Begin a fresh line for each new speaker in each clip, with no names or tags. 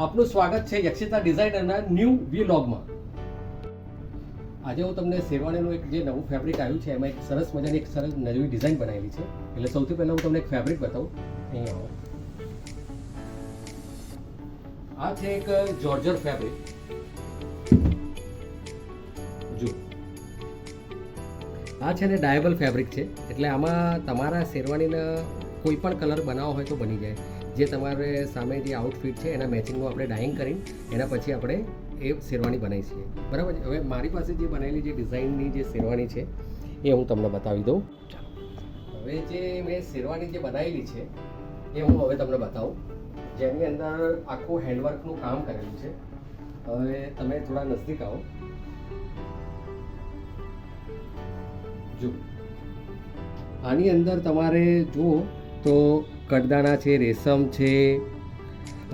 આપનું સ્વાગત છે યક્ષિતા ડિઝાઇનરના ન્યૂ વ્લોગમાં. આજે હું તમને શેરવાણીનું એક જે નવું ફેબ્રિક આવ્યું છે એમાં એક સરસ મજાની એક સરસ નવી ડિઝાઇન બનાવેલી છે. એટલે સૌથી પહેલાં હું તમને એક ફેબ્રિક બતાવું. અહીં આવો. આ છે એક જોર્જર ફેબ્રિક. જો આ છે ને ડાયેબલ ફેબ્રિક છે, એટલે આમાં તમારા શેરવાણીના કોઈ પણ કલર બનાવવો હોય તો બની જાય. જે તમારે સામે જે આઉટફિટ છે એના મેચિંગનું આપણે ડાઇંગ કરીને એના પછી આપણે એ શેરવાની બનાવી છીએ, બરાબર છે. હવે મારી પાસે જે બનેલી જે ડિઝાઇનની જે શેરવાની છે એ હું તમને બતાવી દઉં. હવે જે મેં શેરવાની જે બનાવેલી છે એ હું હવે તમને બતાવું, જેની અંદર આખું હેન્ડવર્કનું કામ કરેલું છે. હવે તમે થોડા નજદીક આવો. જો આની અંદર તમારે જુઓ તો કડદાણા છે, રેશમ છે,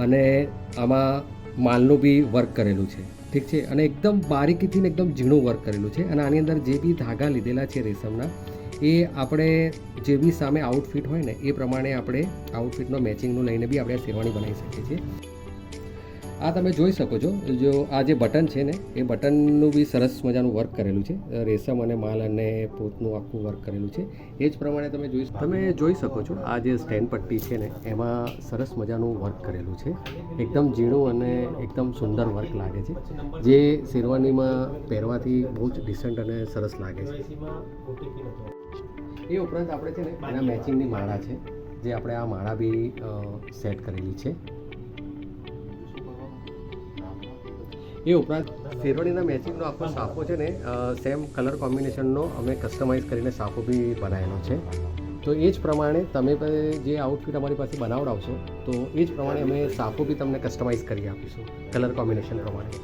અને આમાં માલનું બી વર્ક કરેલું છે, ઠીક છે. અને એકદમ બારીકીથી ને એકદમ ઝીણું વર્ક કરેલું છે. અને આની અંદર જે બી ધાગા લીધેલા છે રેશમના, એ આપણે જે બી સામે આઉટફિટ હોય ને એ પ્રમાણે આપણે આઉટફિટનો મેચિંગનું લઈને બી આપણે શેરવાની બનાવી શકીએ છીએ. આ તમે જોઈ શકો છો, જો આ જે બટન છે ને એ બટનનું બી સરસ મજાનું વર્ક કરેલું છે. રેશમ અને માલ અને પોતનું આખું વર્ક કરેલું છે. એ જ પ્રમાણે તમે જોઈ શકો છો. આ જે સ્ટેન્ડ પટ્ટી છે ને એમાં સરસ મજાનું વર્ક કરેલું છે. એકદમ ઝીણું અને એકદમ સુંદર વર્ક લાગે છે, જે શેરવાનીમાં પહેરવાથી બહુ જ ડિસન્ટ અને સરસ લાગે છે. એ ઉપરાંત આપણે છે ને એના મેચિંગની માળા છે, જે આપણે આ માળા બી સેટ કરેલી છે. એ ઉપરાંત શેરવાણીના મેચિંગનો આખો સાફો છે ને સેમ કલર કોમ્બિનેશનનો અમે કસ્ટમાઇઝ કરીને સાફો બી બનાવેલો છે. તો એ જ પ્રમાણે તમે જે આઉટફિટ અમારી પાસે બનાવડાવશો તો એ જ પ્રમાણે અમે સાફો બી તમને કસ્ટમાઇઝ કરી આપીશું કલર કોમ્બિનેશન પ્રમાણે.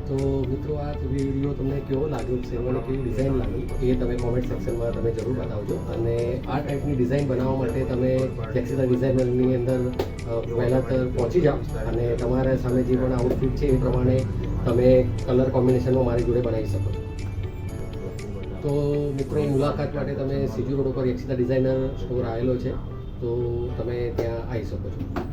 તો મિત્રો, આ વિડીયો તમને કેવો લાગ્યો, શેરવાની કેવી ડિઝાઇન લાગી એ તમે કોમેન્ટ સેક્શનમાં તમે જરૂર બતાવજો. અને આ ટાઈપની ડિઝાઇન બનાવવા માટે તમે યક્ષિતા ડિઝાઇનરની અંદર પહેલાં તો પહોંચી જાઓ અને તમારા સામે જે પણ આઉટફિટ છે એ પ્રમાણે તમે કલર કોમ્બિનેશનમાં મારી જોડે બનાવી શકો છો. તો મિત્રો, મુલાકાત માટે તમે સીજી રોડ ઉપર યક્ષિતા ડિઝાઇનર સ્ટોર આવેલો છે, તો તમે ત્યાં આવી શકો છો.